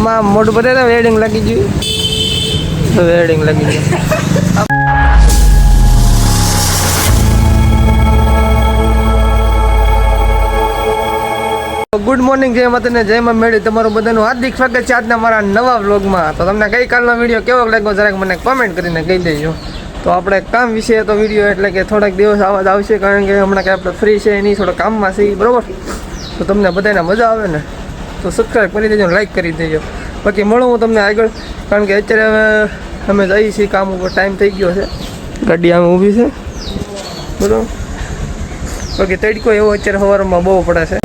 તમામ મોઢું બધે વેડિંગ લાગી ગયું. વેડિંગ લાગી ગયું. ગુડ મોર્નિંગ, જય માતાને જય માં મેળી. તમારું બધાનું હાર્દિક સ્વાગત છે આજના મારા નવા વ્લોગમાં. તો તમને ગઈકાલનો વિડીયો કેવો લાગ્યો જરાક મને કોમેન્ટ કરીને કહી દેજો. તો આપણે કામ વિશે તો વિડીયો એટલે કે થોડાક દિવસ આવાજ આવશે, કારણ કે હમણાં કે આપણે ફ્રી છે નહીં, થોડા કામમાં છે બરાબર. તો તમને બધાને મજા આવે ને તો સબસ્ક્રાઈબ કરી દેજો, લાઈક કરી દેજો. બાકી મળું હું તમને આગળ, કારણ કે અત્યારે હવે અમે જઈએ છીએ કામ ઉપર, ટાઈમ થઈ ગયો છે, ગાડી આમ ઊભી છે બરાબર. બાકી તડકો એવો અત્યારે સવારમાં બહુ પડે છે.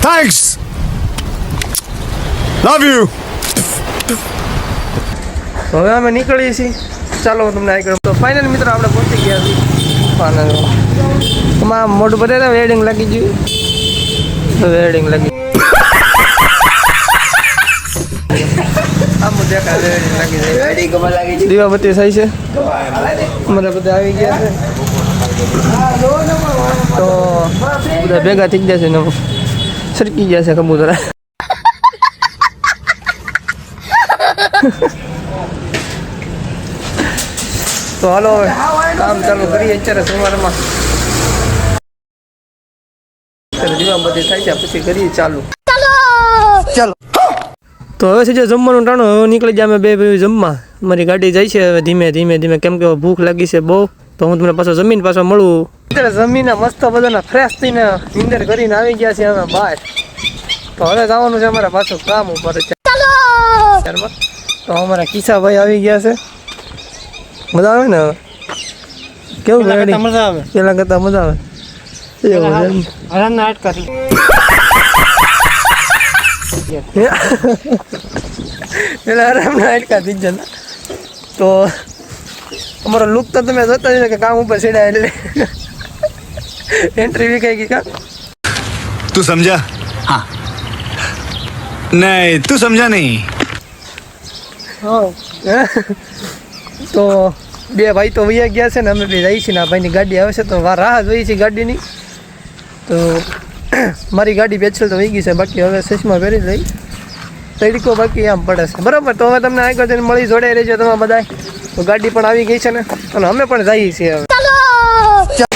Thanks. Love you. તો હવે અમે નીકળીએ છીએ, ચાલો તમને આગળ. તો ફાઇનલ મિત્રો આપણે પહોંચી ગયા છીએ. આમાં મોઢું બધે વેડિંગ લાગી ગયું. વેડિંગ લાગી આમ દેખાય વેડિંગ લાગી જાય. દીવાબત્તી થઈ છે, અમારે બધા આવી ગયા છે. તો બધા ભેગા થઈ ગયા છે ને સરકી ગયા છે કબૂતરા. તો હાલો હવે કામ ચાલુ કરીએ. અત્યારે સવારમાં દીવાબત્તી થાય છે પછી કરીએ ચાલુ. ચાલો તો હવે છે જે જમવાનું ટાણું, હવે નીકળી જાય અમે બે ભાઈ જમવા. મારી ગાડી જાય છે હવે ધીમે ધીમે ધીમે, કેમ કે ભૂખ લાગી છે બહુ. તો હું તમને પાછો જમીન પાછો મળું. અત્યારે જમીને મસ્ત બધાને ફ્રેશ થઈને નીંદર કરીને આવી ગયા છે અમે બહાર. તો હવે જવાનું છે અમારે પાછું કામ ઉપર. તો અમારા કિસ્સાભાઈ આવી ગયા છે. મજા આવે ને હવે? કેવું મજા આવે? પેલા કરતા મજા આવે. પેલા આરામના હાડકા થઈ જાય. તો અમારો લુક તો તમે જોતા જ કે કામ ઉપર સીડા એટલે એન્ટ્રી વિકાઈ ગઈ. કા तू समझा? हाँ. नहीं, तू समझा नहीं. તો બે ભાઈ તો વૈયા ગયા છે ને, અમે બે જઈએ છીએ ને. આ ભાઈની ગાડી આવે છે તો રાહ જોઈએ છીએ ગાડીની. તો મારી ગાડી પેછળ તો વહી ગઈ છે, બાકી હવે ચશ્મા પહેરી લઈ. તડકો બાકી આમ પડે છે બરાબર. તો હવે તમને આગળ જઈને મળી જોડાઈ રહેજો તમે બધા. તો ગાડી પણ આવી ગઈ છે ને, અને અમે પણ જઈએ છીએ હવે.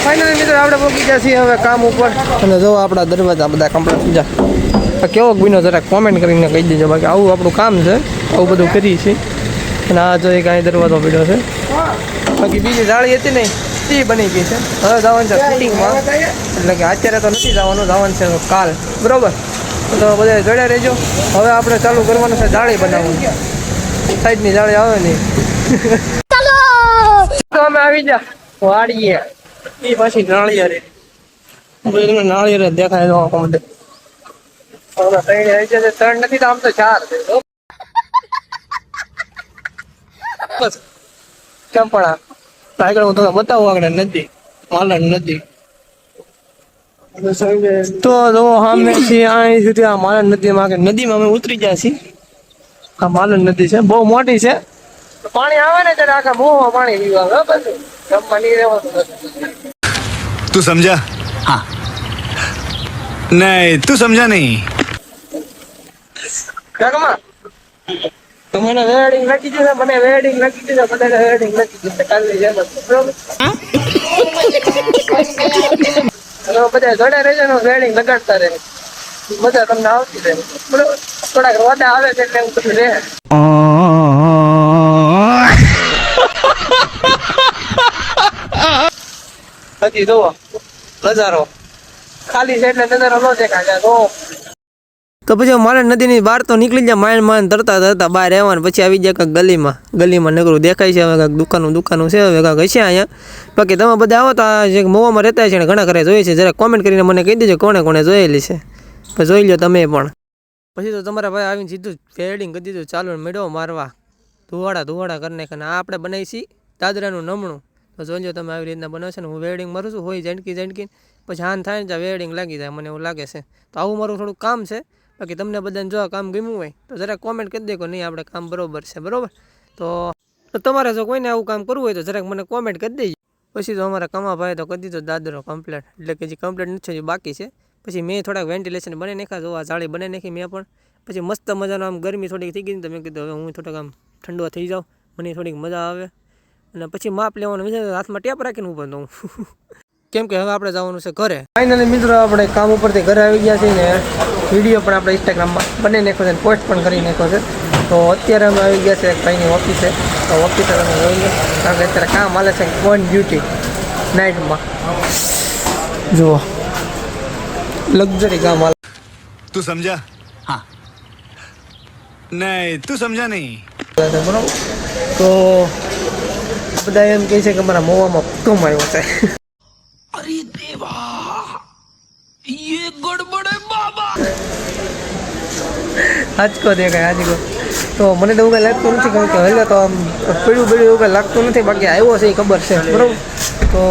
ફાઇનલી મિત્રો આપણે પહોંચી ગયા છીએ હવે કામ ઉપર. અને જો આપણા દરવાજા બધા કમ્પ્લીટ થઈ જાય. કેવો બીનો જરાક કોમેન્ટ કરીને કહી દેજો. બાકી આવું આપણું કામ છે, આવું બધું કરીએ છીએ. અને આ જો એક અહીં દરવાજો પીડ્યો છે. બાકી બીજી જાળી હતી ને એ બની ગઈ છે. હવે જવાનું છે ફિટિંગમાં, એટલે કે અત્યારે તો નથી જવાનું, જવાનું છે કાલ બરાબર. તો બધા જોડ્યા રહેજો. હવે આપણે ચાલુ કરવાનું છે જાળી બનાવવાનું. સાઈડની જાળી આવે ને તો અમે આવી જા વાડીએ. એ પાછી નાળિયેર તમને નાળિયેર દેખાય તો બધે. ત્રણ નથી તો આમ તો ચાર છે. બસ ચંપણા આગળ હું તમને બતાવું. આગળ નદી, માલણ નદી. તો જો સામે છીએ અહીં સુધી આ માલણ નદીમાં, નદીમાં અમે ઉતરી ગયા છીએ. આ માલણ નદી છે, બહુ મોટી છે. પાણી આવે ને ત્યારે આખા મોંમાં પાણી પીવા આવે. બધું જમવા નહીં રહેવાનું. तू समझा? हाँ. नहीं, तू समझा नहीं. તો મને વેડિંગ લખી દીધા, મને વેડિંગ લખી દીધા, બધાને વેડિંગ લખી દીધા. કાલની જેમ બરોબર. બધા જોડે રહેજો ને, વેડિંગ લગાડતા રહે. મજા તમને આવતી રહે બરોબર. થોડાક રોડા આવે છે એટલે એવું બધું રહે. બાકી જોવો નજારો ખાલી છે એટલે નજારો ન દેખાય. તો પછી મારે નદીની બહાર તો નીકળી જાય, માણ તરતા તરતા બહાર આવવાનું. પછી આવી જાય કાંઈક ગલીમાં નગરું દેખાય છે. હવે કાંઈક દુકાનો છે, હવે કાંઈક હશે અહીંયા. બાકી તમે બધા આવો તો આ જે મોવામાં રહેતા છે ને ઘણા ઘરે જોઈએ છે, જરા કોમેન્ટ કરીને મને કહી દેજો કોણે કોણે જોયેલી છે. પછી જોઈ લો તમે પણ. પછી તો તમારા ભાઈ આવીને સીધું ફેડિંગ કરી દીધું, ચાલો મેળો મારવા. ધુવાડા કરી નાખે. આ આપણે બનાવી છીએ દાદરાનું નમણું. તો જોઈ લો તમે આવી રીતના બનાવશે ને. હું વેડિંગ મારું છું, હોય ઝંડકી પછી હાન થાય ને ત્યાં વેડિંગ લાગી જાય, મને એવું લાગે છે. તો આવું મારું થોડુંક કામ છે. બાકી તમને બધાને જો કામ ગમ્યું હોય તો જરાક કોમેન્ટ કરી દે કે નહીં આપણે કામ બરોબર છે બરોબર. તો તમારે જો કોઈને આવું કામ કરવું હોય તો જરાક મને કોમેન્ટ કરી દેજો. પછી તો અમારા કમાભાઈ તો કરી દીધો દાદરો કમ્પ્લીટ, એટલે કે જે કમ્પ્લીટ નથી થયું બાકી છે. પછી મેં થોડાક વેન્ટિલેશન બનાવી નાખ્યા, જો આ જાળી બનાવી નાખી મેં પણ. પછી મસ્ત મજાનો આમ ગરમી થોડીક થઈ ગઈ ને તો મેં કીધું હવે હું થોડોક આમ ઠંડો થઈ જાઉં, મને થોડીક મજા આવે. અને પછી માપ લેવાનું વિચાર હાથમાં ટેપ રાખીને ઊભો તો હું કેમ કે હવે આપણે જવાનું છે ઘરે. ફાઇનલી મિત્રો આપણે કામ ઉપરથી ઘરે આવી ગયા છીએ ને વિડીયો પણ આપણે ઇન્સ્ટાગ્રામમાં બનાવી નાખ્યો છે અને પોસ્ટ પણ કરી નાખ્યો છે. તો અત્યારે અમે આવી ગયા છે એક ભાઈની ઓફિસે. તો ઓફિસે તમે જોઈ લો કારણ કે અત્યારે કામ હાલે છે ઓન ડ્યુટી નાઇટમાં. જુઓ લક્ઝરી કામ હાલે. तू समझा? हाँ. नहीं, तू समझा नहीं. બરાબર. તો બધા એમ કહે છે કે મારા મોવામાં ભૂકંપ આવ્યો છે. અરે દેવા ये गड़बड़ है बाबा. આજકો દેખાય આજકો. તો મને તો એવું કંઈ લાગતું નથી કારણ કે હવે તો આમ પડ્યું એવું કંઈ લાગતું નથી. બાકી આવ્યો છે એ ખબર છે બરાબર. તો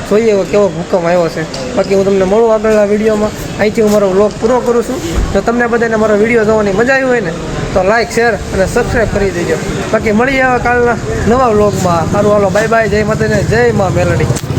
જોઈએ કેવો ભૂકંપ આવ્યો છે. બાકી હું તમને મળું આગળના વિડીયોમાં. અહીંથી હું મારો વ્લોગ પૂરો કરું છું. જો તમને બધાને મારો વિડીયો જોવાની મજા આવી હોય ને તો લાઇક શેર અને સબસ્ક્રાઈબ કરી દેજો. બાકી મળીએ હવે કાલના નવા વ્લોગમાં. સારું હાલો બાય બાય. જય માતાજી, જય મા મેલડી.